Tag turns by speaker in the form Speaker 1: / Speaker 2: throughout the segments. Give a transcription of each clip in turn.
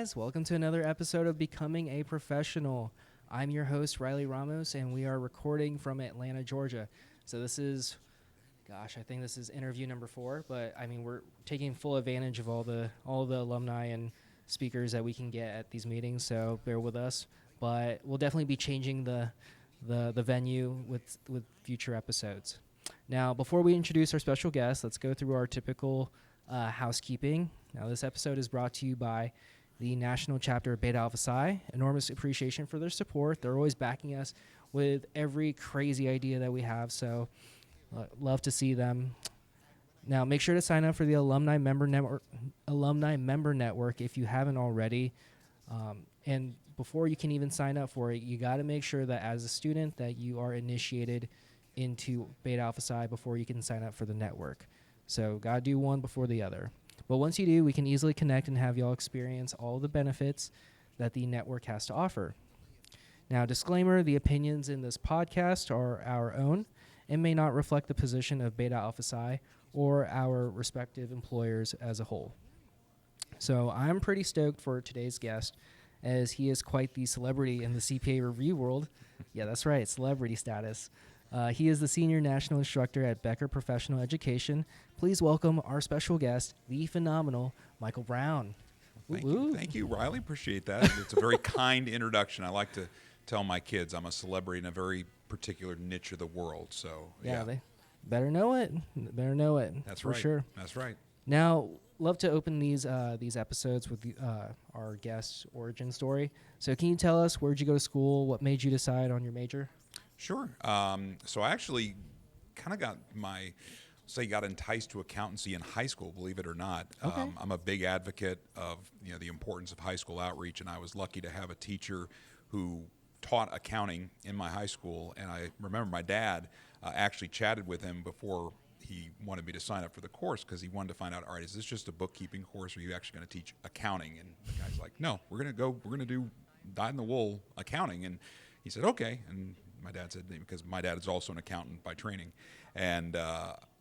Speaker 1: guys, welcome to another episode of Becoming a Professional. I'm your host, Rilley Ramos, and we are recording from Atlanta, Georgia. So this is, I think this is interview number 4, but I mean, we're taking full advantage of all the alumni and speakers that we can get at these meetings, so bear with us. But we'll definitely be changing the venue with future episodes. Now, before we introduce our special guest, let's go through our typical housekeeping. Now, this episode is brought to you by the National Chapter of Beta Alpha Psi. Enormous appreciation for their support. They're always backing us with every crazy idea that we have, so love to see them. Now, make sure to sign up for the Alumni Member Network if you haven't already. And before you can even sign up for it, you got to make sure that as a student that you are initiated into Beta Alpha Psi before you can sign up for the network. So got to do one before the other. But once you do, we can easily connect and have y'all experience all the benefits that the network has to offer. Now, disclaimer, the opinions in this podcast are our own and may not reflect the position of Beta Alpha Psi or our respective employers as a whole. So I'm pretty stoked for today's guest, as he is quite the celebrity in the CPA review world. Yeah, that's right, celebrity status. He is the Senior National Instructor at Becker Professional Education. Please welcome our special guest, the phenomenal Michael Brown.
Speaker 2: Thank you, Rilley. Appreciate that. It's a very kind introduction. I like to tell my kids I'm a celebrity in a very particular niche of the world. So
Speaker 1: yeah, they better know it.
Speaker 2: That's
Speaker 1: for
Speaker 2: right.
Speaker 1: Sure.
Speaker 2: That's right.
Speaker 1: Now, love to open these episodes with our guest's origin story. So can you tell us, where'd you go to school? What made you decide on your major?
Speaker 2: Sure. So I actually kind of got enticed to accountancy in high school, believe it or not.
Speaker 1: Okay.
Speaker 2: I'm a big advocate of the importance of high school outreach, and I was lucky to have a teacher who taught accounting in my high school. And I remember my dad actually chatted with him before he wanted me to sign up for the course, because he wanted to find out, all right, is this just a bookkeeping course, or are you actually going to teach accounting? And the guy's like, no, we're going to do dyed-in-the-wool accounting. And he said, okay. And my dad said, because my dad is also an accountant by training. And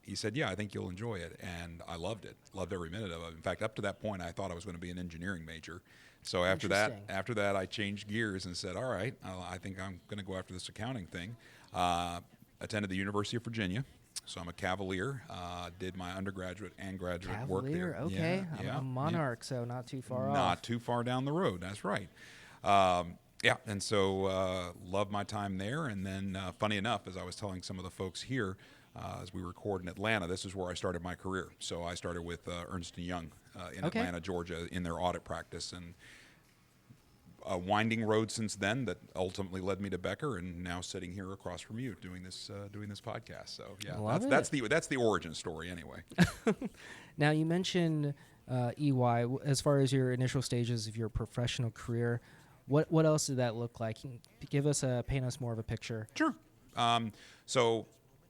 Speaker 2: he said, yeah, I think you'll enjoy it. And I loved it, loved every minute of it. In fact, up to that point, I thought I was going to be an engineering major. So after that, I changed gears and said, all right, I think I'm going to go after this accounting thing. Attended the University of Virginia. So I'm a Cavalier. Did my undergraduate and graduate work there.
Speaker 1: Okay.
Speaker 2: Yeah,
Speaker 1: I'm a Monarch, so not too far off.
Speaker 2: Not too far down the road. That's right. And so loved my time there. And then, funny enough, as I was telling some of the folks here, as we record in Atlanta, this is where I started my career. So I started with Ernst & Young in Atlanta, Georgia, in their audit practice, and a winding road since then that ultimately led me to Becker, and now sitting here across from you doing this podcast. So yeah, that's the origin story anyway.
Speaker 1: Now, you mentioned EY as far as your initial stages of your professional career. What else did that look like? Can you paint us more of a picture?
Speaker 2: Sure. So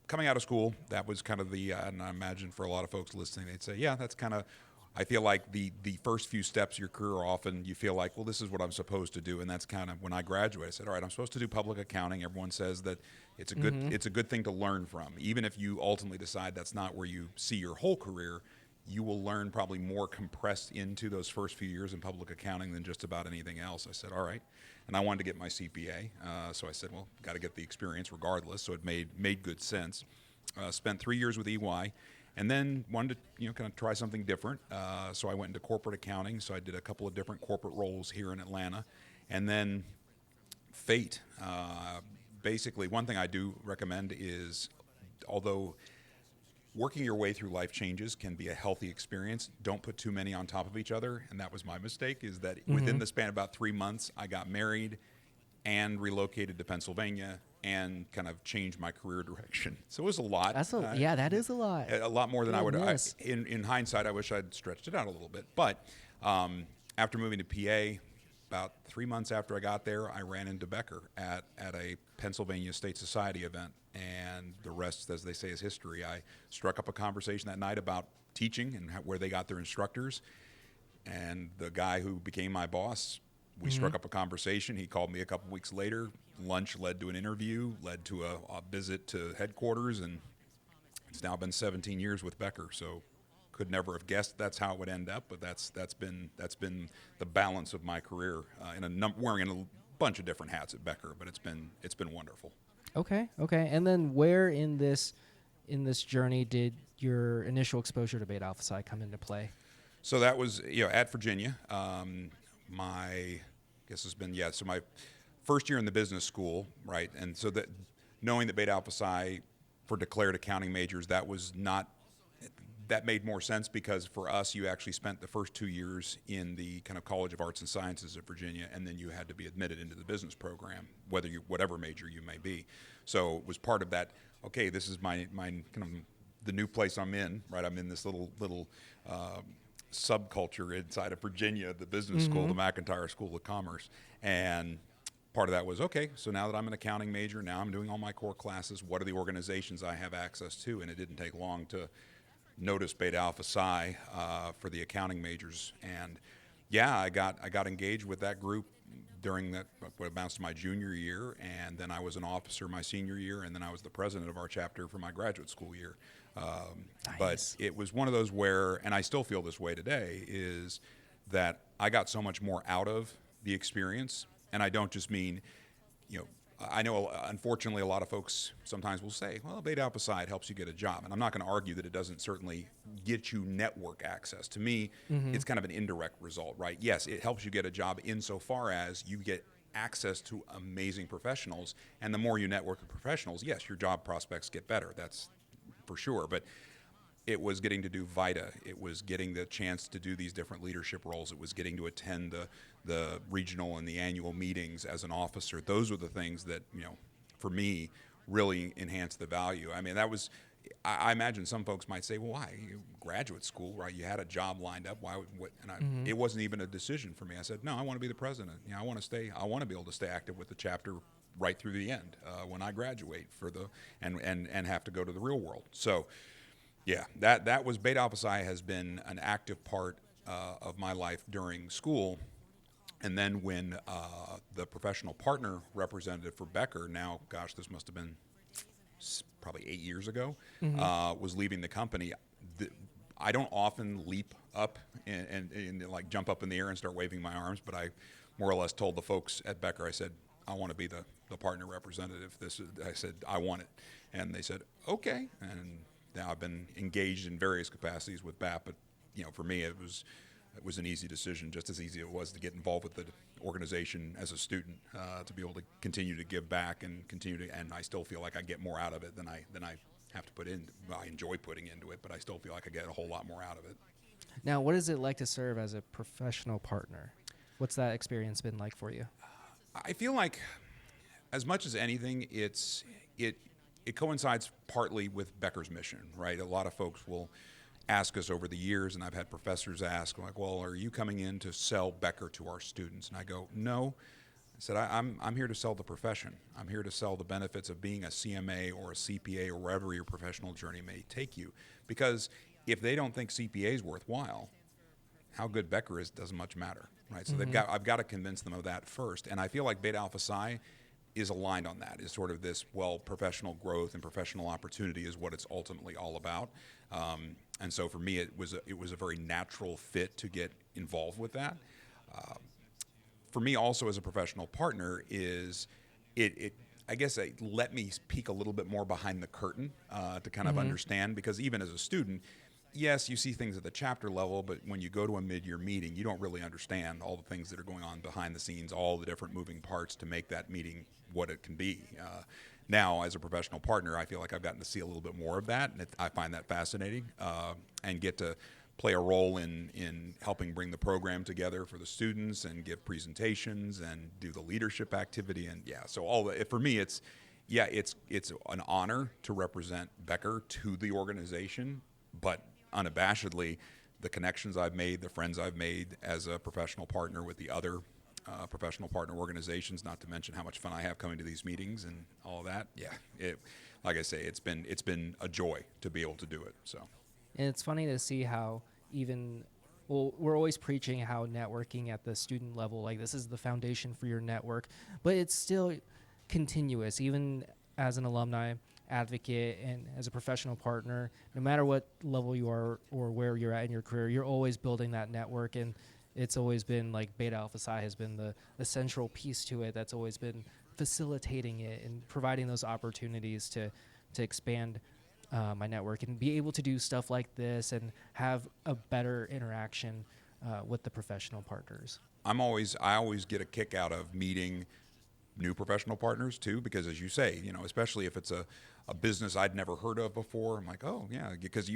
Speaker 2: coming out of school, that was kind of and I imagine for a lot of folks listening, they'd say, yeah, that's kind of, I feel like the first few steps of your career are often you feel like, well, this is what I'm supposed to do. And that's kind of when I graduated, I said, all right, I'm supposed to do public accounting. Everyone says that it's a good thing to learn from. Even if you ultimately decide that's not where you see your whole career, you will learn probably more compressed into those first few years in public accounting than just about anything else. I said, all right. And I wanted to get my CPA. So I said, well, got to get the experience regardless. So it made good sense. Spent 3 years with EY. And then wanted to, kind of try something different. So I went into corporate accounting. So I did a couple of different corporate roles here in Atlanta. And then fate. Basically, one thing I do recommend is, although working your way through life changes can be a healthy experience, don't put too many on top of each other. And that was my mistake, is that within the span of about 3 months, I got married and relocated to Pennsylvania and kind of changed my career direction. So it was a lot.
Speaker 1: That is a lot.
Speaker 2: A lot more than I would. In hindsight, I wish I'd stretched it out a little bit. But after moving to PA, about 3 months after I got there, I ran into Becker at a Pennsylvania State Society event. And the rest, as they say, is history. I struck up a conversation that night about teaching and where they got their instructors. And the guy who became my boss, we struck up a conversation. He called me a couple weeks later. Lunch led to an interview, led to a visit to headquarters, and it's now been 17 years with Becker. So could never have guessed that's how it would end up, but that's been the balance of my career wearing a bunch of different hats at Becker, but it's been wonderful.
Speaker 1: Okay. And then where in this journey did your initial exposure to Beta Alpha Psi come into play?
Speaker 2: So that was at Virginia. My guess has been so my first year in the business school, right? And so that knowing that Beta Alpha Psi for declared accounting majors, that made more sense because for us, you actually spent the first 2 years in the kind of College of Arts and Sciences at Virginia, and then you had to be admitted into the business program, whatever major you may be. So it was part of that. Okay, this is my kind of the new place I'm in, right? I'm in this little subculture inside of Virginia, the business school, the McIntyre School of Commerce, and part of that was, okay, so now that I'm an accounting major, now I'm doing all my core classes, what are the organizations I have access to? And it didn't take long to notice Beta Alpha Psi for the accounting majors. And I got engaged with that group during what amounts to my junior year, and then I was an officer my senior year, and then I was the president of our chapter for my graduate school year.
Speaker 1: Nice.
Speaker 2: But it was one of those where, and I still feel this way today, is that I got so much more out of the experience. And I don't just mean, I know unfortunately a lot of folks sometimes will say, well, Beta Alpha Psi helps you get a job. And I'm not going to argue that it doesn't certainly get you network access. To me, it's kind of an indirect result, right? Yes, it helps you get a job insofar as you get access to amazing professionals. And the more you network with professionals, yes, your job prospects get better. That's for sure. But it was getting to do VITA. It was getting the chance to do these different leadership roles. It was getting to attend the regional and the annual meetings as an officer. Those were the things that, for me, really enhanced the value. I mean, that was, I imagine some folks might say, well, why? Graduate school, right? You had a job lined up. Why? It wasn't even a decision for me. I said, no, I want to be the president. I want to stay. I want to be able to stay active with the chapter right through the end when I graduate and have to go to the real world. So, yeah, that was Beta Alpha Psi has been an active part of my life during school. And then when the professional partner representative for Becker, now, gosh, this must have been probably 8 years ago, was leaving the company. I don't often leap up and like jump up in the air and start waving my arms, but I more or less told the folks at Becker, I said, I want to be the partner representative. I said, I want it. And they said, okay. And now I've been engaged in various capacities with BAP, but for me it was an easy decision, just as easy as it was to get involved with the organization as a student, to be able to continue to give back and and I still feel like I get more out of it than I have to put in. Well, I enjoy putting into it, but I still feel like I get a whole lot more out of it.
Speaker 1: Now, what is it like to serve as a professional partner? What's that experience been like for you?
Speaker 2: I feel like, as much as anything, it coincides partly with Becker's mission, right? A lot of folks will ask us over the years, and I've had professors ask, like, well, are you coming in to sell Becker to our students? And I go, no. I said, I'm here to sell the profession. I'm here to sell the benefits of being a CMA or a CPA or wherever your professional journey may take you. Because if they don't think CPA is worthwhile, how good Becker is doesn't much matter, right? So I've got to convince them of that first. And I feel like Beta Alpha Psi is aligned on that, is sort of this, professional growth and professional opportunity is what it's ultimately all about. And so for me, it was a very natural fit to get involved with that. For me also as a professional partner is I guess it let me peek a little bit more behind the curtain to kind of understand, because even as a student, yes, you see things at the chapter level, but when you go to a mid-year meeting, you don't really understand all the things that are going on behind the scenes, all the different moving parts to make that meeting what it can be. Now, as a professional partner, I feel like I've gotten to see a little bit more of that, and I find that fascinating, and get to play a role in helping bring the program together for the students and give presentations and do the leadership activity. And so for me, it's an honor to represent Becker to the organization, but unabashedly, the connections I've made, the friends I've made as a professional partner with the other professional partner organizations, not to mention how much fun I have coming to these meetings and all of that. Like I say, it's been a joy to be able to do it. So,
Speaker 1: and it's funny to see how we're always preaching how networking at the student level, like this is the foundation for your network, but it's still continuous. Even as an alumni advocate and as a professional partner, no matter what level you are or where you're at in your career, you're always building that network. And it's always been like Beta Alpha Psi has been the central piece to it that's always been facilitating it and providing those opportunities to expand my network and be able to do stuff like this and have a better interaction with the professional partners.
Speaker 2: I always get a kick out of meeting new professional partners too, because as you say, especially if it's a business I'd never heard of before, I'm like, oh yeah, because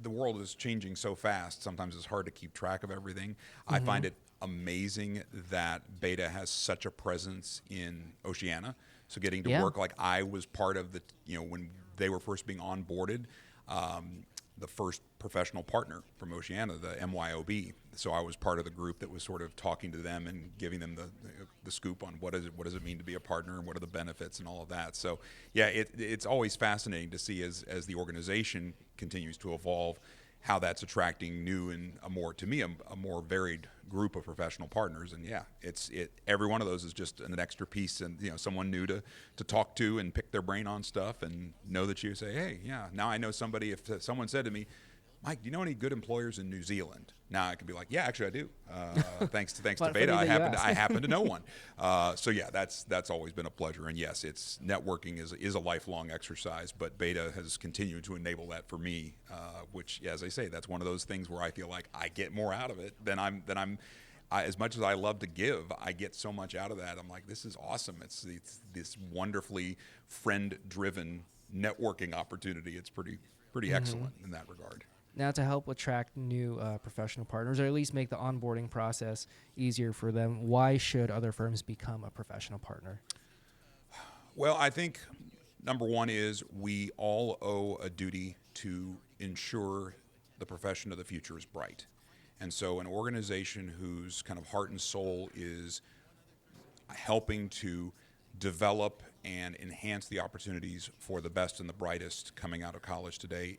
Speaker 2: the world is changing so fast. Sometimes it's hard to keep track of everything. Mm-hmm. I find it amazing that Beta has such a presence in Oceania. So getting to work, like I was part of the, when they were first being onboarded, the first professional partner from Oceania, the MYOB. So I was part of the group that was sort of talking to them and giving them the scoop on what does it mean to be a partner and what are the benefits and all of that. So yeah, it's always fascinating to see as the organization continues to evolve, how that's attracting new and a more varied group of professional partners. And yeah, every one of those is just an extra piece and someone new to talk to and pick their brain on stuff and know that you say, hey, yeah, now I know somebody. If someone said to me, Mike, do you know any good employers in New Zealand? Now I could be like, yeah, actually I do. Thanks to Beta, I happen to know one. So yeah, that's always been a pleasure. And yes, networking is a lifelong exercise, but Beta has continued to enable that for me. Which, as I say, that's one of those things where I feel like I get more out of it than I'm. As much as I love to give, I get so much out of that. I'm like, this is awesome. It's this wonderfully friend-driven networking opportunity. It's pretty excellent in that regard.
Speaker 1: Now, to help attract new professional partners, or at least make the onboarding process easier for them, why should other firms become a professional partner?
Speaker 2: Well, I think number one is we all owe a duty to ensure the profession of the future is bright. And so an organization whose kind of heart and soul is helping to develop and enhance the opportunities for the best and the brightest coming out of college today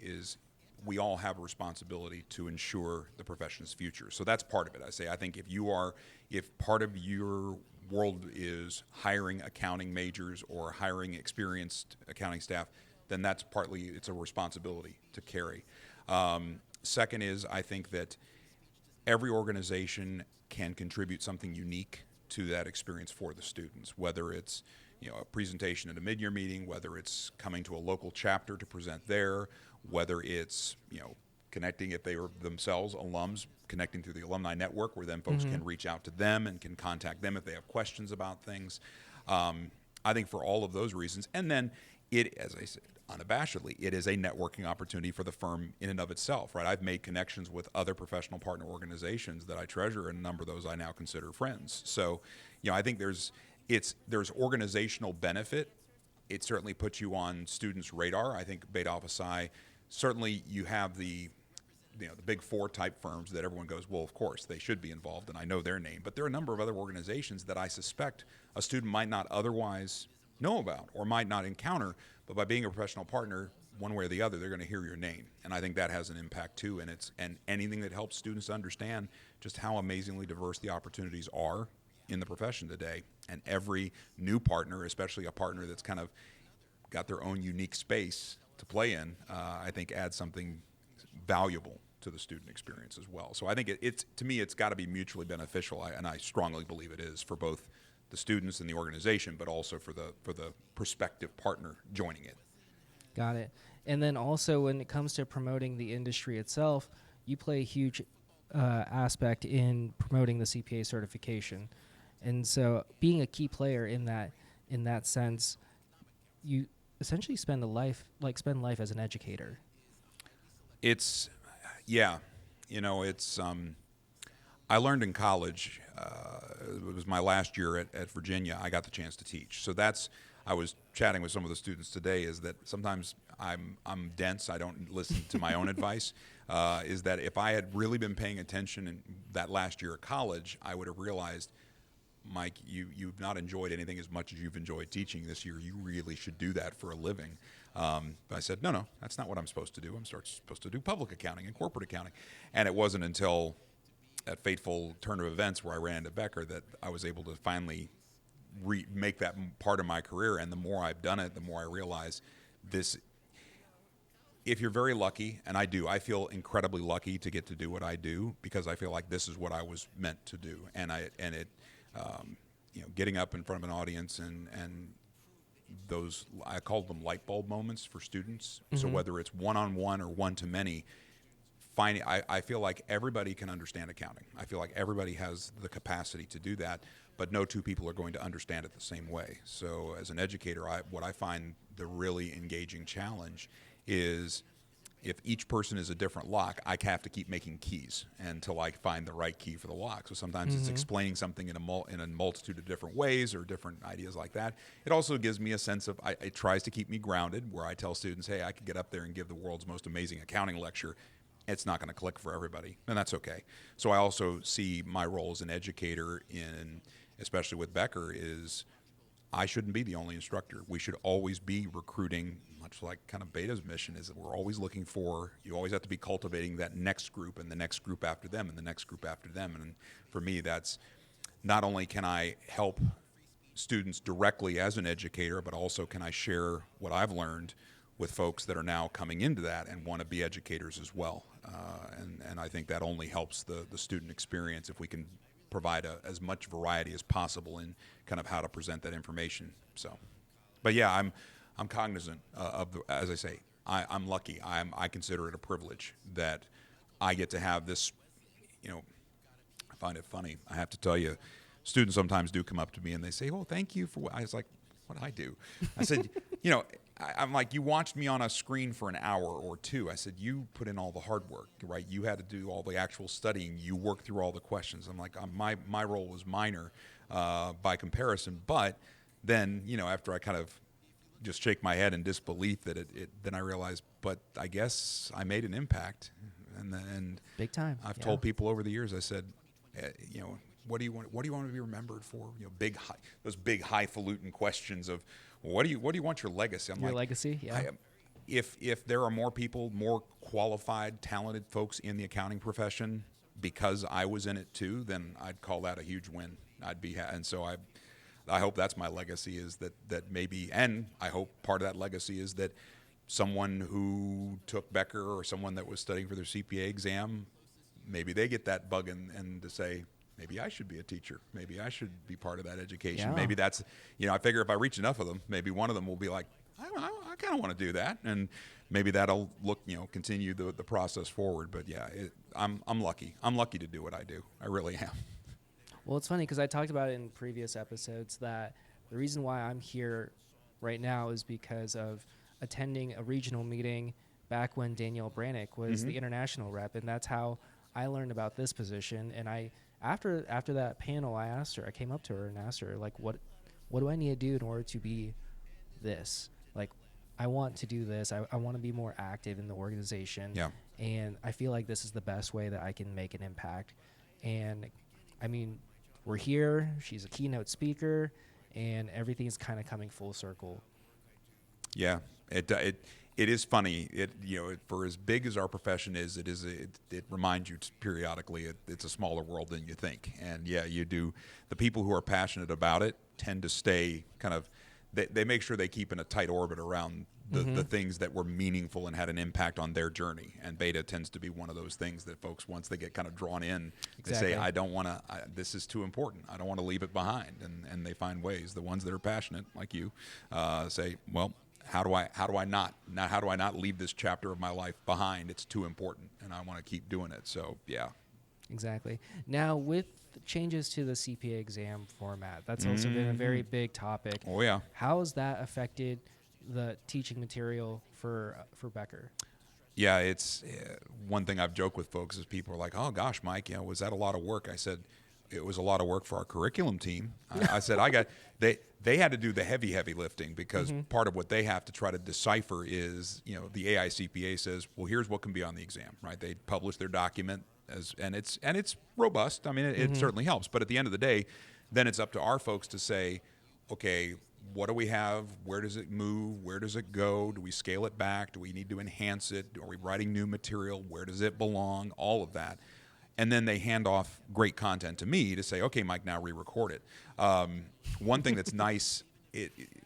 Speaker 2: we all have a responsibility to ensure the profession's future. So that's part of it. I think if part of your world is hiring accounting majors or hiring experienced accounting staff, then it's a responsibility to carry. Second is, I think that every organization can contribute something unique to that experience for the students, whether it's a presentation at a mid-year meeting, whether it's coming to a local chapter to present there, whether it's connecting if they are themselves alums, connecting through the alumni network where then folks can reach out to them and can contact them if they have questions about things. I think for all of those reasons, and then as I said, unabashedly, it is a networking opportunity for the firm in and of itself, right? I've made connections with other professional partner organizations that I treasure, and a number of those I now consider friends. So, I think there's organizational benefit. It certainly puts you on students' radar. I think Beta Alpha Psi, certainly you have the big four type firms that everyone goes, well, of course, they should be involved, and I know their name. But there are a number of other organizations that I suspect a student might not otherwise know about or might not encounter, but by being a professional partner, one way or the other, they're going to hear your name. And I think that has an impact too. And anything that helps students understand just how amazingly diverse the opportunities are in the profession today. And every new partner, especially a partner that's kind of got their own unique space to play in, I think adds something valuable to the student experience as well. So I think to me, it's got to be mutually beneficial, and I strongly believe it is for both the students and the organization, but also for the prospective partner joining it.
Speaker 1: Got it. And then also when it comes to promoting the industry itself, you play a huge aspect in promoting the CPA certification. And so being a key player in that sense, you essentially spend life as an educator.
Speaker 2: I learned in college, it was my last year at Virginia, I got the chance to teach. So I was chatting with some of the students today, is that sometimes I'm dense, I don't listen to my own advice, is that if I had really been paying attention in that last year of college, I would have realized, Mike, you've not enjoyed anything as much as you've enjoyed teaching this year. You really should do that for a living. But I said, no, that's not what I'm supposed to do. I'm supposed to do public accounting and corporate accounting. And it wasn't until that fateful turn of events where I ran into Becker that I was able to finally make that part of my career. And the more I've done it, the more I realize this. If you're very lucky, and I feel incredibly lucky to get to do what I do, because I feel like this is what I was meant to do. And getting up in front of an audience and those, I call them light bulb moments for students. So whether it's one-on-one or one-to-many, I feel like everybody can understand accounting. I feel like everybody has the capacity to do that, but no two people are going to understand it the same way. So as an educator, what I find the really engaging challenge is, if each person is a different lock, I have to keep making keys until I find the right key for the lock. So sometimes it's explaining something in a multitude of different ways or different ideas like that. It also gives me a sense of, it tries to keep me grounded, where I tell students, hey, I could get up there and give the world's most amazing accounting lecture. It's not going to click for everybody, and that's okay. So I also see my role as an educator, especially with Becker, is I shouldn't be the only instructor. We should always be recruiting, much like kind of Beta's mission is that we're always looking for, you always have to be cultivating that next group and the next group after them and the next group after them. And for me, that's not only can I help students directly as an educator, but also can I share what I've learned with folks that are now coming into that and want to be educators as well. And I think that only helps the student experience if we can provide as much variety as possible in kind of how to present that information. So, but yeah, I'm cognizant as I say, I'm lucky. I consider it a privilege that I get to have this. I find it funny. I have to tell you, students sometimes do come up to me and they say, "Oh, thank you for what." I was like, "What did I do?" I said, I'm like, you watched me on a screen for an hour or two. I said, you put in all the hard work, right? You had to do all the actual studying. You worked through all the questions. I'm like, my role was minor by comparison. But then, after I kind of just shake my head in disbelief that then I realized, but I guess I made an impact. And
Speaker 1: big time.
Speaker 2: I've told people over the years, I said, what do you want to be remembered for? Those big highfalutin questions of, what do you want your legacy?
Speaker 1: Your legacy, yeah.
Speaker 2: If there are more people, more qualified, talented folks in the accounting profession because I was in it too, then I'd call that a huge win. And so I hope that's my legacy, is that maybe, and I hope part of that legacy is that someone who took Becker or someone that was studying for their CPA exam, maybe they get that bug and to say, maybe I should be a teacher. Maybe I should be part of that education.
Speaker 1: Yeah.
Speaker 2: Maybe that's, I figure if I reach enough of them, maybe one of them will be like, I kind of want to do that. And maybe that'll continue the process forward. But yeah, I'm lucky. I'm lucky to do what I do. I really am.
Speaker 1: Well, it's funny because I talked about it in previous episodes that the reason why I'm here right now is because of attending a regional meeting back when Danielle Brannick was the international rep. And that's how I learned about this position. And after that panel, I came up to her and asked her, like, what do I need to do in order to be this? Like, I want to do this. I want to be more active in the organization.
Speaker 2: Yeah.
Speaker 1: And I feel like this is the best way that I can make an impact. And I mean, we're here. She's a keynote speaker, and everything's kind of coming full circle.
Speaker 2: Yeah. It is funny. For as big as our profession is, it reminds you periodically it's a smaller world than you think. And yeah, you do. The people who are passionate about it tend to stay kind of. They make sure they keep in a tight orbit around the things that were meaningful and had an impact on their journey. And Beta tends to be one of those things that folks, once they get kind of drawn in, they say, I don't want to. This is too important. I don't want to leave it behind. And they find ways. The ones that are passionate, like you, say, well, how do I not leave this chapter of my life behind? It's too important, and I want to keep doing it. So yeah,
Speaker 1: exactly. Now with changes to the CPA exam format, that's also been a very big topic.
Speaker 2: Oh yeah.
Speaker 1: How has that affected the teaching material for Becker?
Speaker 2: Yeah, it's one thing I've joked with folks is people are like, "Oh gosh, Mike, was that a lot of work?" I said, it was a lot of work for our curriculum team. I said, they had to do the heavy lifting because part of what they have to try to decipher is, the AICPA says, well, here's what can be on the exam, right? They publish their document and it's robust. I mean, it certainly helps. But at the end of the day, then it's up to our folks to say, okay, what do we have? Where does it move? Where does it go? Do we scale it back? Do we need to enhance it? Are we writing new material? Where does it belong? All of that. and then they hand off great content to me to say, okay, Mike, now re-record it. One thing that's nice,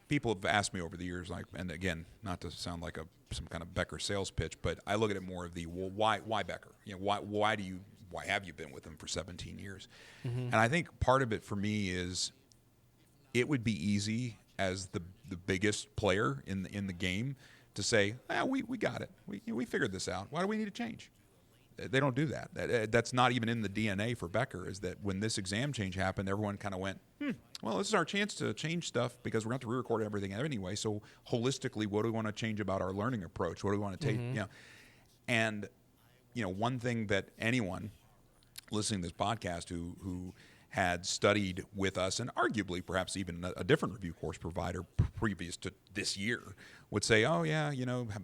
Speaker 2: people have asked me over the years, like, and again, not to sound like some kind of Becker sales pitch, but I look at it more of the, well, why Becker? Why have you been with them for 17 years? Mm-hmm. And I think part of it for me is it would be easy as the biggest player in the game to say, we got it. We figured this out. Why do we need to change? They don't do that. That's not even in the DNA for Becker, is that when this exam change happened, everyone kind of went, well, this is our chance to change stuff because we're going to have to re-record everything anyway. So holistically, what do we want to change about our learning approach? What do we want to take? Mm-hmm. And one thing that anyone listening to this podcast who had studied with us, and arguably perhaps even a different review course provider previous to this year, would say, oh yeah,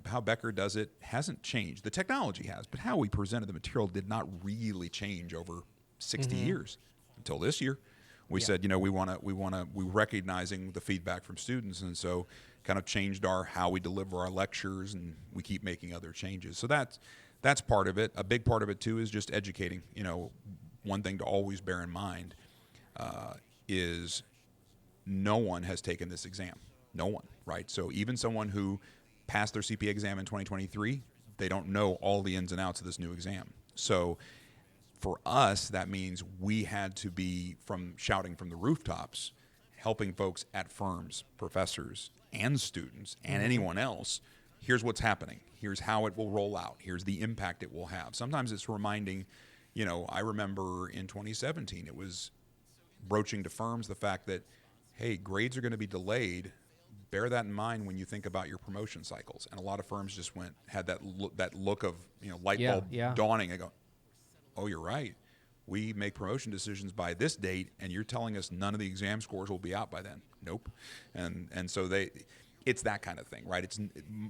Speaker 2: how Becker does it hasn't changed. The technology has, but how we presented the material did not really change over 60 mm-hmm. years until this year. We said, we're recognizing the feedback from students, and so kind of changed how we deliver our lectures, and we keep making other changes. So that's part of it. A big part of it too is just educating. One thing to always bear in mind is no one has taken this exam. No one, right? So even someone who passed their CPA exam in 2023, they don't know all the ins and outs of this new exam. So for us, that means we had to be shouting from the rooftops, helping folks at firms, professors, and students, and mm-hmm. anyone else. Here's what's happening. Here's how it will roll out. Here's the impact it will have. Sometimes it's reminding, I remember in 2017, it was broaching to firms the fact that, hey, grades are going to be delayed. Bear that in mind when you think about your promotion cycles. And a lot of firms just had that look of, light bulb dawning. I go, oh, you're right. We make promotion decisions by this date, and you're telling us none of the exam scores will be out by then. Nope. And so it's that kind of thing, right? It's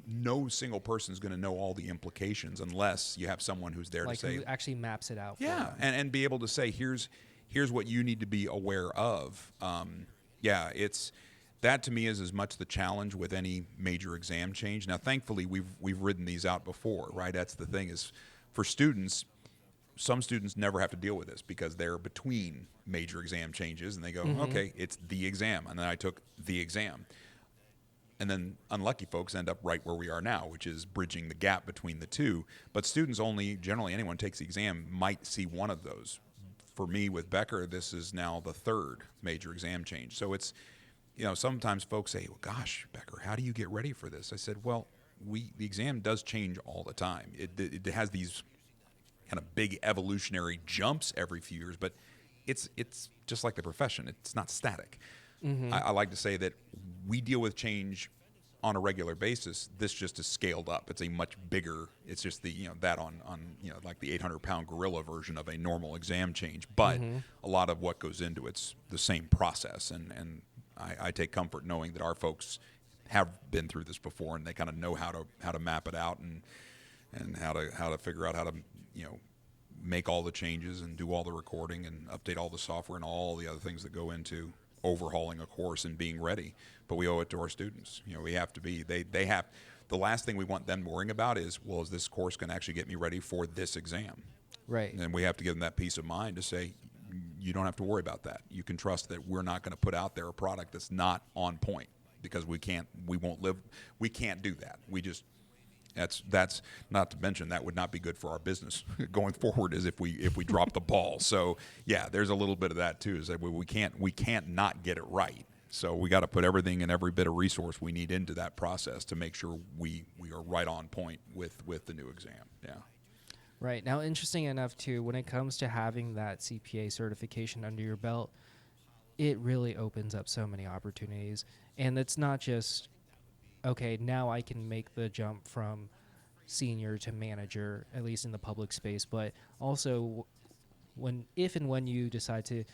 Speaker 2: no single person is going to know all the implications unless you have someone who's there to say,
Speaker 1: who actually maps it out.
Speaker 2: Yeah, and be able to say, here's what you need to be aware of. It's that to me is as much the challenge with any major exam change. Now, thankfully, we've ridden these out before, right? That's the thing is, for students, some students never have to deal with this because they're between major exam changes, and they go, mm-hmm. okay, it's the exam, and then I took the exam. And then unlucky folks end up right where we are now, which is bridging the gap between the two. But students only, generally anyone takes the exam, might see one of those. For me with Becker, this is now the third major exam change. So it's, sometimes folks say, well, gosh, Becker, how do you get ready for this? I said, well, the exam does change all the time. It has these kind of big evolutionary jumps every few years, but it's just like the profession. It's not static. Mm-hmm. I like to say that we deal with change on a regular basis. This just is scaled up. It's a much bigger. It's just the that on like the 800-pound gorilla version of a normal exam change. But mm-hmm. a lot of what goes into it's the same process, and I take comfort knowing that our folks have been through this before, and they kind of know how to map it out and how to figure out how to make all the changes and do all the recording and update all the software and all the other things that go into overhauling a course and being ready. But we owe it to our students. We have to be. They have. The last thing we want them worrying about is this course going to actually get me ready for this exam?
Speaker 1: Right.
Speaker 2: And we have to give them that peace of mind to say, you don't have to worry about that. You can trust that we're not going to put out there a product that's not on point, because we can't do that. We just. That's not to mention that would not be good for our business going forward, as if we drop the ball. So yeah, there's a little bit of that too. Is that we can't not get it right. So we got to put everything and every bit of resource we need into that process to make sure we are right on point with the new exam. Yeah.
Speaker 1: Right. Now, interesting enough too, when it comes to having that CPA certification under your belt, it really opens up so many opportunities, and it's not just, okay, now I can make the jump from senior to manager, at least in the public space, but also if and when you decide to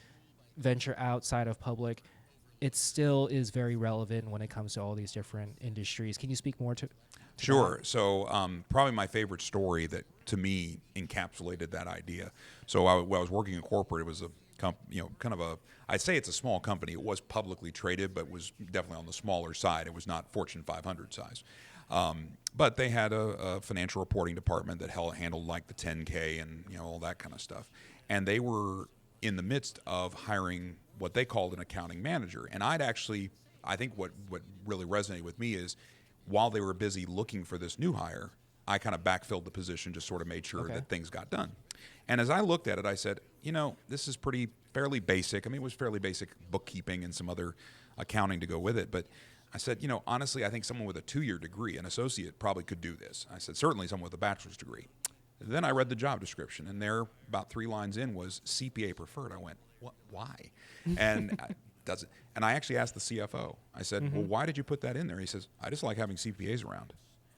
Speaker 1: venture outside of public, it still is very relevant when it comes to all these different industries. Can you speak more to
Speaker 2: Sure.
Speaker 1: that?
Speaker 2: So probably my favorite story that to me encapsulated that idea. So I was working in corporate. It was kind of I'd say it's a small company. It was publicly traded, but was definitely on the smaller side. It was not Fortune 500 size. But they had a financial reporting department that handled like the 10K and all that kind of stuff. And they were in the midst of hiring what they called an accounting manager. And I think what really resonated with me is while they were busy looking for this new hire, I kind of backfilled the position, just sort of made sure that things got done. And as I looked at it, I said, this is fairly basic. I mean, it was fairly basic bookkeeping and some other accounting to go with it. But I said, honestly, I think someone with a 2-year degree, an associate, probably could do this. I said, certainly someone with a bachelor's degree. Then I read the job description, and there, about 3 lines in, was CPA preferred. I went, what? Why? And and I actually asked the CFO. I said, well, why did you put that in there? He says, I just like having CPAs around.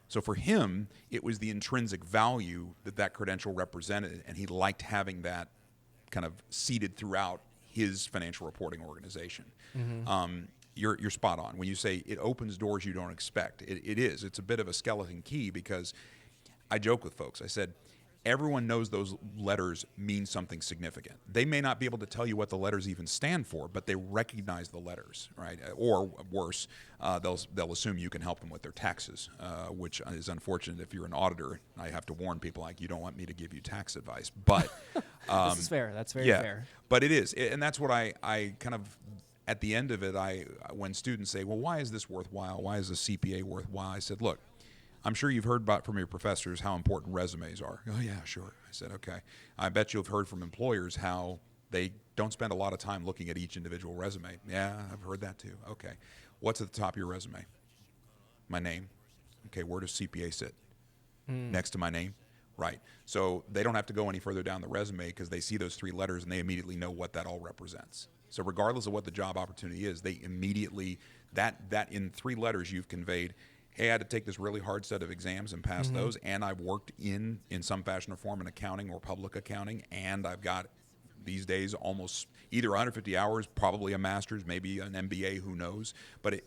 Speaker 2: So for him, it was the intrinsic value that credential represented, and he liked having that kind of seated throughout his financial reporting organization. You're spot on. When you say it opens doors you don't expect, it is. It's a bit of a skeleton key because I joke with folks. I said, everyone knows those letters mean something significant. They may not be able to tell you what the letters even stand for, but they recognize the letters, right? Or worse, they'll assume you can help them with their taxes, which is unfortunate if you're an auditor. I have to warn people, like, you don't want me to give you tax advice. But
Speaker 1: this is fair. That's very fair.
Speaker 2: But it is. And that's what I kind of, at the end of it, when students say, well, why is this worthwhile? Why is a CPA worthwhile? I said, look, I'm sure you've heard from your professors how important resumes are. Oh, yeah, sure. I said, okay. I bet you've heard from employers how they don't spend a lot of time looking at each individual resume. Yeah, I've heard that too. Okay. What's at the top of your resume? My name. Okay, where does CPA sit? Next to my name? Right. So they don't have to go any further down the resume because they see those 3 letters and they immediately know what that all represents. So regardless of what the job opportunity is, they immediately, that in 3 letters you've conveyed, hey, I had to take this really hard set of exams and pass those, and I've worked in some fashion or form in accounting or public accounting, and I've got these days almost either 150 hours, probably a master's, maybe an MBA, who knows. But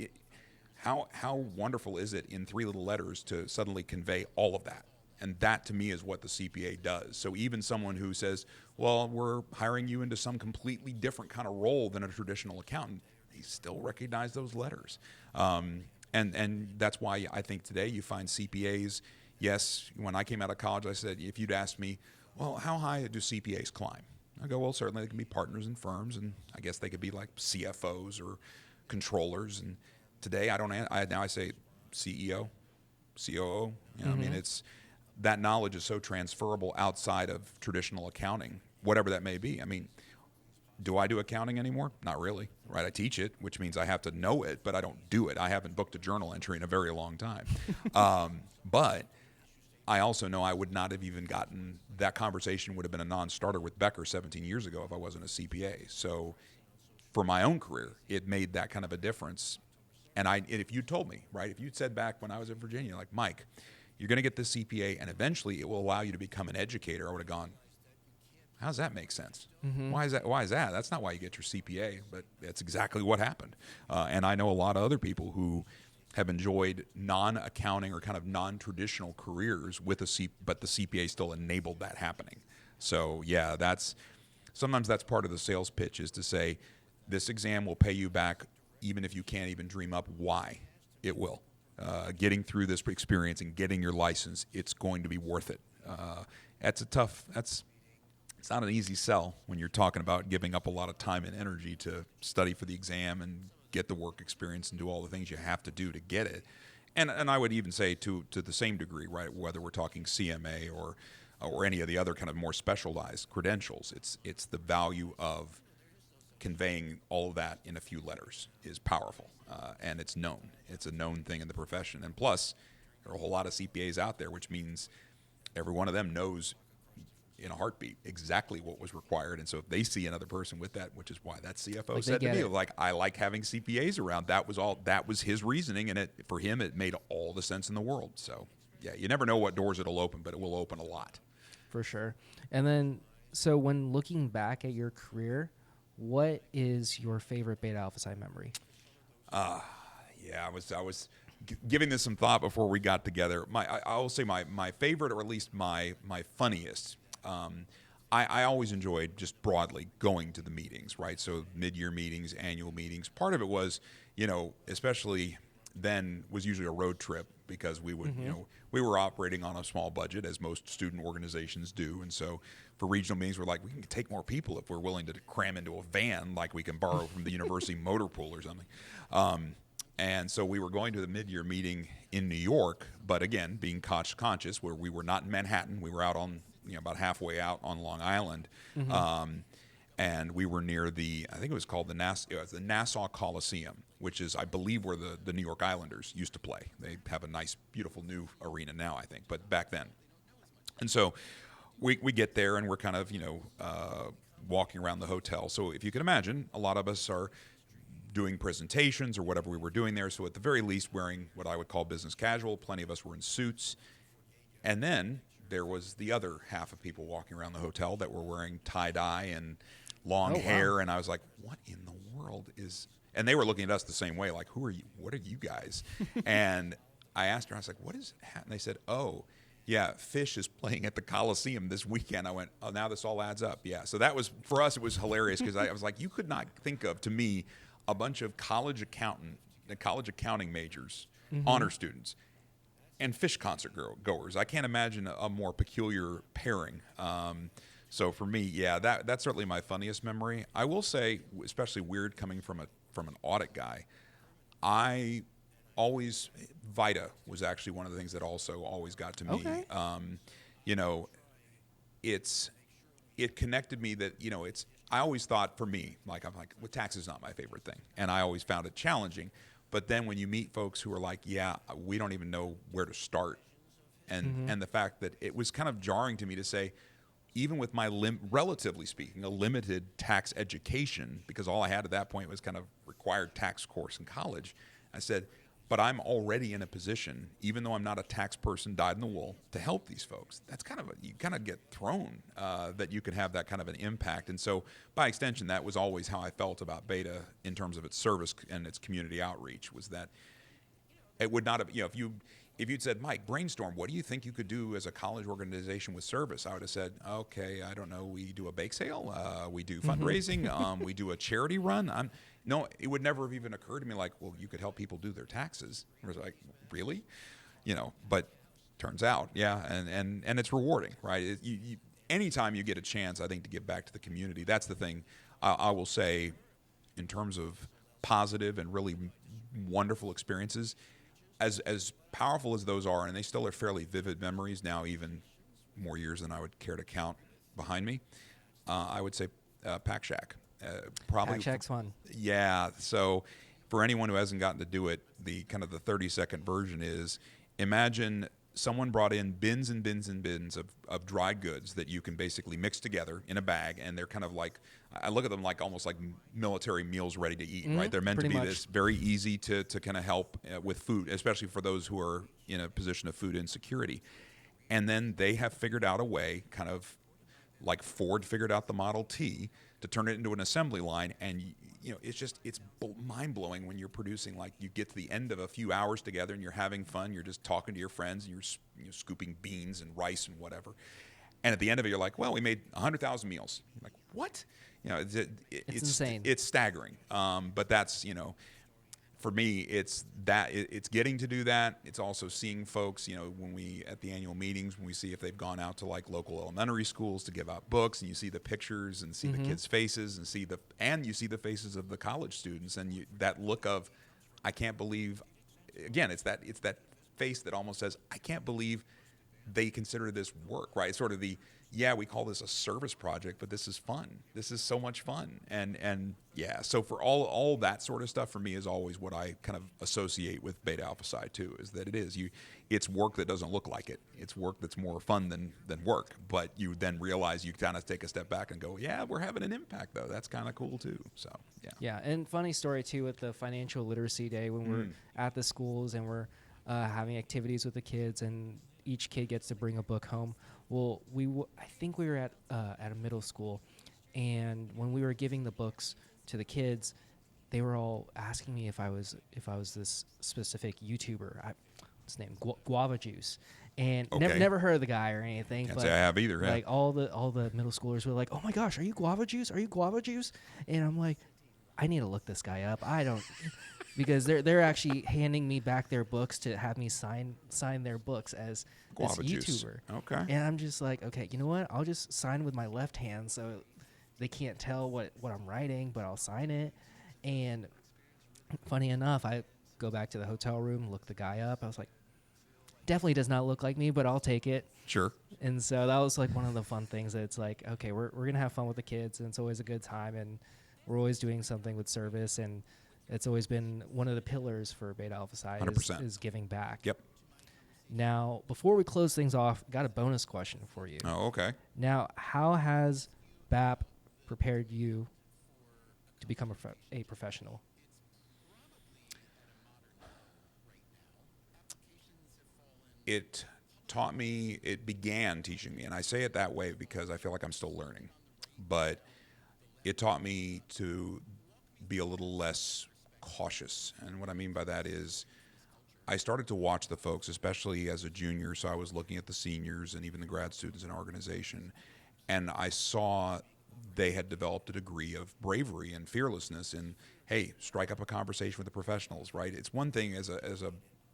Speaker 2: how wonderful is it in 3 little letters to suddenly convey all of that? And that, to me, is what the CPA does. So even someone who says, well, we're hiring you into some completely different kind of role than a traditional accountant, they still recognize those letters. And that's why I think today you find CPAs. Yes, when I came out of college, I said, if you'd asked me, well, how high do CPAs climb? I go, well, certainly they can be partners in firms, and I guess they could be like CFOs or controllers. And today now I say CEO, COO. I mean, it's that knowledge is so transferable outside of traditional accounting, whatever that may be. I mean, do I do accounting anymore? Not really, right? I teach it, which means I have to know it, but I don't do it. I haven't booked a journal entry in a very long time. But I also know I would not have even gotten, that conversation would have been a non-starter with Becker 17 years ago if I wasn't a CPA. So for my own career, it made that kind of a difference. And if you told me, right, if you'd said back when I was in Virginia, like, Mike, you're going to get this CPA and eventually it will allow you to become an educator, I would have gone, how does that make sense? Why is that? That's not why you get your CPA, but that's exactly what happened. And I know a lot of other people who have enjoyed non-accounting or kind of non-traditional careers but the CPA still enabled that happening. So yeah, sometimes that's part of the sales pitch, is to say, this exam will pay you back even if you can't even dream up why it will. Getting through this experience and getting your license, it's going to be worth it. It's not an easy sell when you're talking about giving up a lot of time and energy to study for the exam and get the work experience and do all the things you have to do to get it. And I would even say to the same degree, right, whether we're talking CMA or any of the other kind of more specialized credentials, it's the value of conveying all of that in a few letters is powerful, and it's known. It's a known thing in the profession. And plus, there are a whole lot of CPAs out there, which means every one of them knows in a heartbeat exactly what was required. And so if they see another person with that, which is why that CFO said to me, like, I like having CPAs around. That was his reasoning, and for him it made all the sense in the world. So yeah, you never know what doors it'll open, but it will open a lot. For sure.
Speaker 1: And then, so when looking back at your career, what is your favorite Beta Alpha Psi memory?
Speaker 2: Yeah, I was giving this some thought before we got together. I will say my favorite, or at least my funniest. I always enjoyed just broadly going to the meetings, right? So mid-year meetings, annual meetings. Part of it was, especially then was usually a road trip because we would, we were operating on a small budget as most student organizations do. And so for regional meetings, we're like, we can take more people if we're willing to cram into a van like we can borrow from the university motor pool or something. And so we were going to the mid-year meeting in New York, but again, being cost-conscious, where we were not in Manhattan. We were out on, about halfway out on Long Island. And we were near I think it was called the Nassau Coliseum, which is, I believe, where the New York Islanders used to play. They have a nice, beautiful new arena now, I think, but back then. And so we get there, and we're kind of, walking around the hotel. So if you can imagine, a lot of us are doing presentations or whatever we were doing there. So at the very least, wearing what I would call business casual. Plenty of us were in suits. And then there was the other half of people walking around the hotel that were wearing tie-dye and long hair. Wow. And I was like, what in the world is... And they were looking at us the same way, like, who are you? What are you guys? And I asked her, I was like, what is that? And they said, oh, yeah, Fish is playing at the Coliseum this weekend. I went, oh, now this all adds up. Yeah. So that was, for us, it was hilarious because I was like, you could not think of, to me, a bunch of college accounting majors, honor students, and Fish concert goers. I can't imagine a more peculiar pairing. So for me, yeah, that's certainly my funniest memory. I will say, especially weird coming from an audit guy, Vita was actually one of the things that also always got to me. Okay. It connected me that, I always thought, for me, I'm like, well, tax is not my favorite thing. And I always found it challenging. But then when you meet folks who are like, yeah, we don't even know where to start. And the fact that it was kind of jarring to me to say, even with my, relatively speaking, a limited tax education, because all I had at that point was kind of required tax course in college, I said, but I'm already in a position, even though I'm not a tax person dyed in the wool, to help these folks. That's you kind of get thrown that you could have that kind of an impact. And so by extension, that was always how I felt about Beta in terms of its service and its community outreach, was that it would not have, if you'd said, Mike, brainstorm, what do you think you could do as a college organization with service? I would have said, okay, I don't know, we do a bake sale, we do fundraising, we do a charity run. No, it would never have even occurred to me like, well, you could help people do their taxes. I was like, really? But turns out, yeah, and it's rewarding, right? Anytime you get a chance, I think, to give back to the community, that's the thing I will say in terms of positive and really wonderful experiences, as powerful as those are, and they still are fairly vivid memories now, even more years than I would care to count behind me, I would say Pack Shack. Probably
Speaker 1: Pack Shack's fun.
Speaker 2: Yeah. So for anyone who hasn't gotten to do it, the 30-second version is, imagine someone brought in bins and bins and bins of dried goods that you can basically mix together in a bag, and they're kind of like, I look at them like almost like military meals ready to eat, right? They're meant to be this very easy to kind of help with food, especially for those who are in a position of food insecurity. And then they have figured out a way, kind of like Ford figured out the Model T, to turn it into an assembly line. And it's mind-blowing when you're producing, like, you get to the end of a few hours together and you're having fun, you're just talking to your friends, and you're scooping beans and rice and whatever, and at the end of it you're like, well, we made 100,000 meals. You're like, what? It's
Speaker 1: insane.
Speaker 2: It's staggering. But that's, for me, it's getting to do that. It's also seeing folks, when we, at the annual meetings, when we see if they've gone out to like local elementary schools to give out books, and you see the pictures and see the kids' faces, and you see the faces of the college students, and that look of, I can't believe, again, it's that face that almost says, I can't believe they consider this work, right? It's sort of we call this a service project, but this is fun. This is so much fun. And yeah, so for all that sort of stuff, for me, is always what I kind of associate with Beta Alpha Psi too, is that it's work that doesn't look like it. It's work that's more fun than work. But you then realize you kind of take a step back and go, yeah, we're having an impact though. That's kind of cool too. So yeah.
Speaker 1: Yeah, and funny story too with the financial literacy day when we're at the schools and we're having activities with the kids, and each kid gets to bring a book home. Well, I think we were at a middle school, and when we were giving the books to the kids, they were all asking me if I was this specific YouTuber. what's his name, guava juice, and
Speaker 2: Okay.
Speaker 1: never heard of the guy or anything.
Speaker 2: Can't
Speaker 1: but
Speaker 2: say I have either. Yeah.
Speaker 1: like all the middle schoolers were like, "Oh my gosh, are you guava juice? Are you guava juice?" And I'm like, I need to look this guy up. I don't, because they're actually handing me back their books to have me sign their books as this
Speaker 2: Guava juice.
Speaker 1: YouTuber.
Speaker 2: Okay.
Speaker 1: And I'm just like, okay, you know what? I'll just sign with my left hand so they can't tell what I'm writing, but I'll sign it. And funny enough, I go back to the hotel room, look the guy up. I was like, definitely does not look like me, but I'll take it.
Speaker 2: Sure.
Speaker 1: And so that was like one of the fun things that it's like, okay, we're going to have fun with the kids, and it's always a good time, and we're always doing something with service, and it's always been one of the pillars for Beta Alpha Psi
Speaker 2: 100%.
Speaker 1: is giving back.
Speaker 2: Yep.
Speaker 1: Now, before we close things off, got a bonus question for you.
Speaker 2: Oh, okay.
Speaker 1: Now, how has BAP prepared you to become a professional?
Speaker 2: It taught me, it began teaching me, and I say it that way because I feel like I'm still learning, but it taught me to be a little less cautious. And what I mean by that is I started to watch the folks, especially as a junior, so I was looking at the seniors and even the grad students in our organization, and I saw they had developed a degree of bravery and fearlessness in, hey, strike up a conversation with the professionals, right? It's one thing as a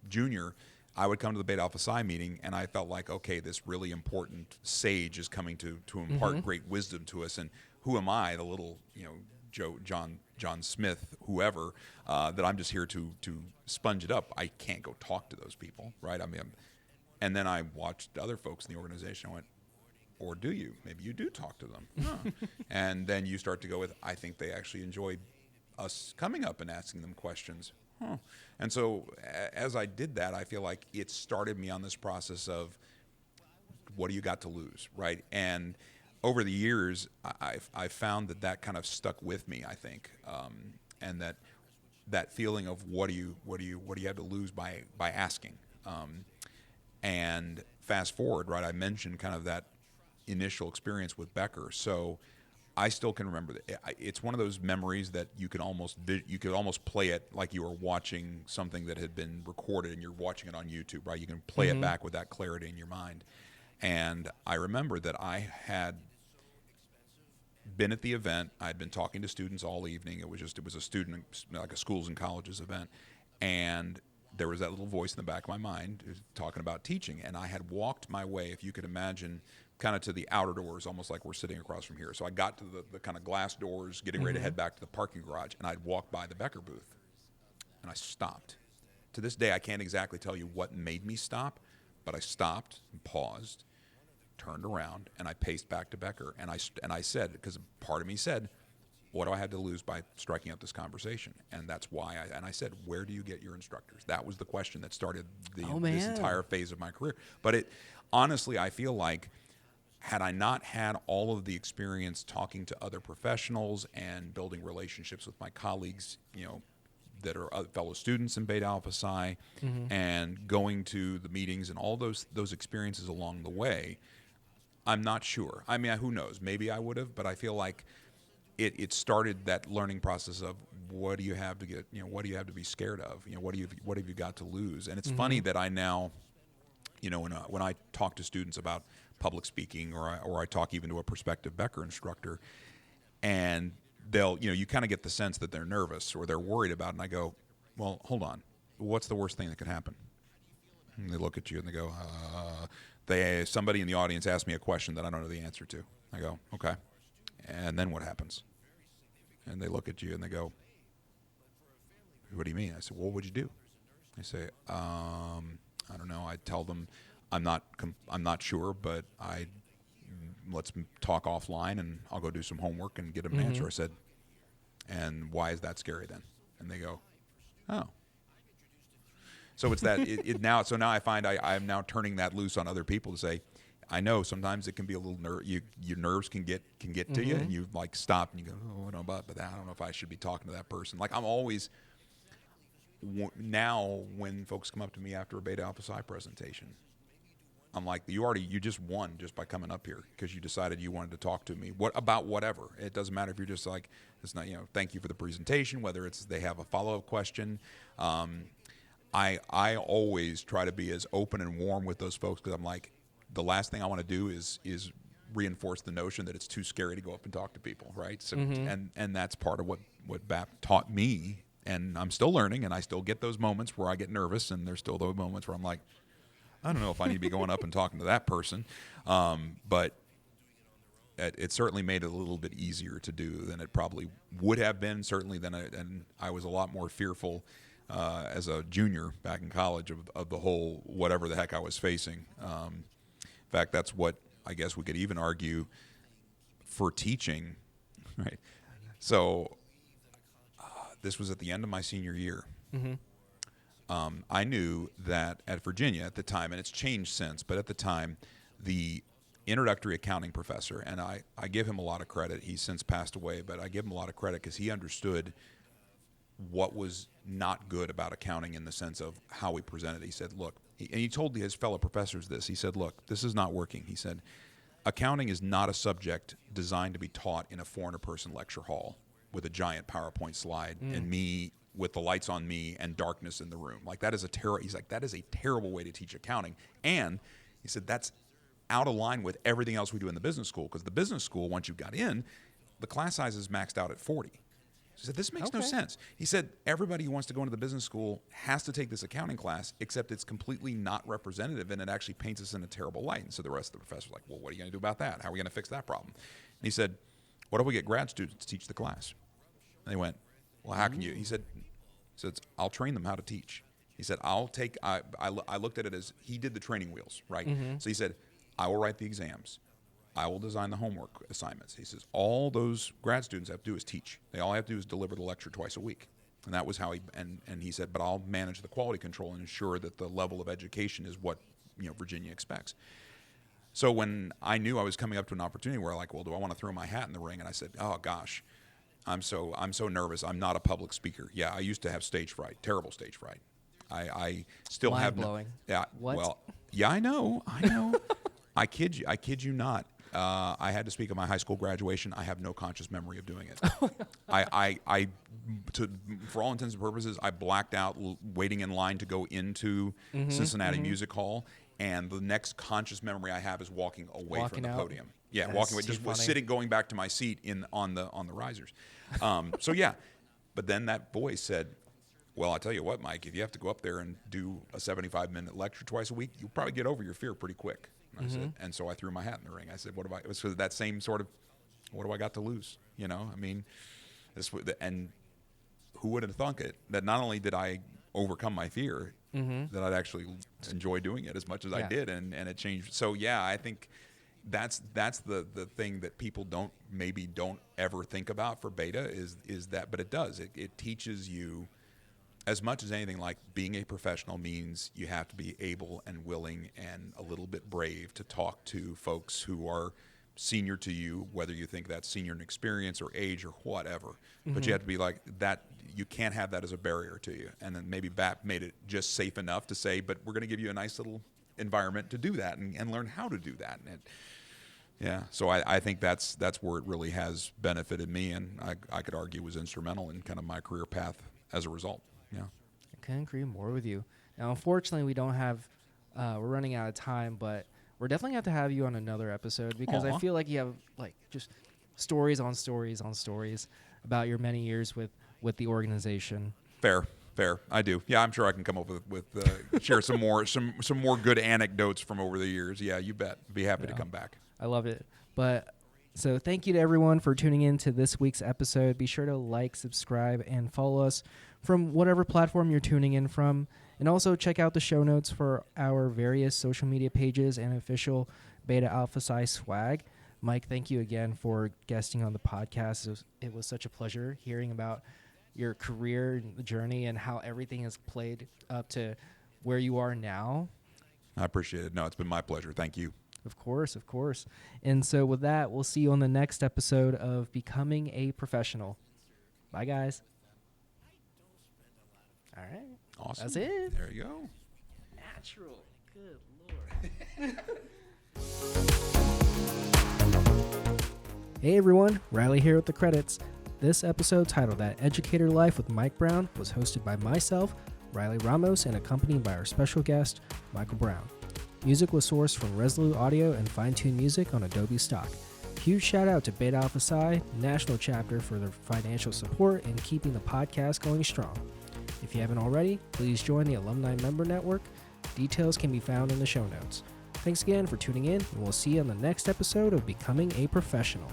Speaker 2: junior, I would come to the Beta Alpha Psi meeting, and I felt like, okay, this really important sage is coming to impart great wisdom to us, and who am I, the little, John Smith, whoever, that I'm just here to sponge it up. I can't go talk to those people, right? I mean, and then I watched other folks in the organization. I went, or do you? Maybe you do talk to them. Huh. And then you start to go with, I think they actually enjoy us coming up and asking them questions. Huh. And so as I did that, I feel like it started me on this process of, what do you got to lose, right? And over the years, I found that kind of stuck with me, I think, and that feeling of what do you have to lose by asking, and fast forward, right? I mentioned kind of that initial experience with Becker, so I still can remember that. It's one of those memories that you could almost play it like you were watching something that had been recorded and you're watching it on YouTube, right? You can play it back with that clarity in your mind. And I remember that I had been at the event. I'd been talking to students all evening. It was a student, like a schools and colleges event. And there was that little voice in the back of my mind talking about teaching. And I had walked my way, if you could imagine, kind of to the outer doors, almost like we're sitting across from here. So I got to the kind of glass doors, getting ready to head back to the parking garage, and I'd walked by the Becker booth. And I stopped. To this day, I can't exactly tell you what made me stop, but I stopped and paused, turned around, and I paced back to Becker. And I said, because part of me said, what do I have to lose by striking up this conversation? And that's why I said, where do you get your instructors? That was the question that started this entire phase of my career. But honestly, I feel like had I not had all of the experience talking to other professionals and building relationships with my colleagues, that are fellow students in Beta Alpha Psi, and going to the meetings and all those experiences along the way, I'm not sure. I mean, who knows? Maybe I would have, but I feel like it started that learning process of what do you have to get, what do you have to be scared of? What have you got to lose? And it's funny that I now, when I talk to students about public speaking, or I talk even to a prospective Becker instructor, and they'll, you kind of get the sense that they're nervous or they're worried about it, and I go, well, hold on, what's the worst thing that could happen? And they look at you and they go, somebody in the audience asked me a question that I don't know the answer to. I go, okay, and then what happens? And they look at you and they go, what do you mean? I said, well, what'd you do? They say, I don't know. I tell them, I'm not sure, but let's talk offline, and I'll go do some homework and get an answer. I said, and why is that scary then? And they go, oh. So it's that now. So now I find I'm now turning that loose on other people to say, I know sometimes it can be a little your nerves can get to you, and you like stop and you go, oh, I don't know about that. I don't know if I should be talking to that person. Like I'm always. Now when folks come up to me after a Beta Alpha Psi presentation, I'm like, you just won just by coming up here because you decided you wanted to talk to me about whatever. It doesn't matter if you're just like, it's not, thank you for the presentation, whether it's they have a follow-up question. I always try to be as open and warm with those folks because I'm like, the last thing I want to do is reinforce the notion that it's too scary to go up and talk to people, right? So and that's part of what BAP taught me, and I'm still learning, and I still get those moments where I get nervous, and there's still those moments where I'm like, I don't know if I need to be going up and talking to that person, but it certainly made it a little bit easier to do than it probably would have been. Certainly, and I was a lot more fearful as a junior back in college of the whole whatever the heck I was facing. In fact, that's what I guess we could even argue for teaching, right? So this was at the end of my senior year. I knew that at Virginia at the time, and it's changed since, but at the time, the introductory accounting professor, and I give him a lot of credit. He's since passed away, but I give him a lot of credit because he understood what was not good about accounting in the sense of how we presented. He said, look, and he told his fellow professors this. He said, look, this is not working. He said, accounting is not a subject designed to be taught in a 400-person lecture hall with a giant PowerPoint slide and me with the lights on me and darkness in the room. Like that is he's like, that is a terrible way to teach accounting. And he said, that's out of line with everything else we do in the business school, because the business school, once you got in, the class size is maxed out at 40. He said, this makes no sense. He said, everybody who wants to go into the business school has to take this accounting class, except it's completely not representative, and it actually paints us in a terrible light. And so the rest of the professors were like, well, what are you going to do about that? How are we going to fix that problem? And he said, what if we get grad students to teach the class? And they went, well, how can you? He said, I'll train them how to teach. He said, I looked at it as he did the training wheels, right? So he said, I will write the exams. I will design the homework assignments. He says, all those grad students have to do is teach. They all have to do is deliver the lecture twice a week. And that was how and he said, but I'll manage the quality control and ensure that the level of education is what Virginia expects. So when I knew I was coming up to an opportunity where like, well, do I want to throw my hat in the ring? And I said, oh gosh, I'm so nervous. I'm not a public speaker. Yeah, I used to have stage fright, terrible stage fright. I still have
Speaker 1: blowing.
Speaker 2: Yeah.
Speaker 1: What?
Speaker 2: Well, yeah, I know. I kid you not. I had to speak at my high school graduation. I have no conscious memory of doing it. For all intents and purposes, I blacked out waiting in line to go into Cincinnati Music Hall, and the next conscious memory I have is walking away from the podium. Yeah,
Speaker 1: That's
Speaker 2: walking away,
Speaker 1: too
Speaker 2: just
Speaker 1: funny.
Speaker 2: sitting, going back to my seat on the risers. So yeah, but then that voice said, well, I tell you what, Mike, if you have to go up there and do a 75-minute lecture twice a week, you'll probably get over your fear pretty quick. And I said, and so I threw my hat in the ring. I said, it was that same sort of, what do I got to lose? I mean, and who would have thunk it that not only did I overcome my fear, that I'd actually enjoy doing it as much as I did, and it changed. So yeah, I think that's the thing that people don't ever think about for beta is that, but it does. It teaches you. As much as anything, like being a professional means you have to be able and willing and a little bit brave to talk to folks who are senior to you, whether you think that's senior in experience or age or whatever. But you have to be like that. You can't have that as a barrier to you. And then maybe BAP made it just safe enough to say, but we're going to give you a nice little environment to do that and learn how to do that. And so I think that's where it really has benefited me, and I could argue was instrumental in kind of my career path as a result. Yeah,
Speaker 1: I couldn't agree more with you. Now, unfortunately, we don't have. We're running out of time, but we're definitely going to have you on another episode because I feel like you have like just stories on stories on stories about your many years with the organization.
Speaker 2: Fair. I do. Yeah, I'm sure I can come up with share some more good anecdotes from over the years. Yeah, you bet. Be happy to come back.
Speaker 1: I love it. But so thank you to everyone for tuning in to this week's episode. Be sure to like, subscribe, and follow us from whatever platform you're tuning in from. And also check out the show notes for our various social media pages and official Beta Alpha Psi swag. Mike, thank you again for guesting on the podcast. It was such a pleasure hearing about your career journey and how everything has played up to where you are now.
Speaker 2: I appreciate it. No, it's been my pleasure. Thank you.
Speaker 1: Of course. And so with that, we'll see you on the next episode of Becoming a Professional. Bye, guys. All right.
Speaker 2: Awesome.
Speaker 1: That's it.
Speaker 2: There you go.
Speaker 1: Natural. Good Lord. Hey, everyone. Riley here with the credits. This episode, titled That Educator Life with Mike Brown, was hosted by myself, Riley Ramos, and accompanied by our special guest, Michael Brown. Music was sourced from Resolute Audio and Fine Tune Music on Adobe Stock. Huge shout out to Beta Alpha Psi National Chapter for their financial support in keeping the podcast going strong. If you haven't already, please join the Alumni Member Network. Details can be found in the show notes. Thanks again for tuning in, and we'll see you on the next episode of Becoming a Professional.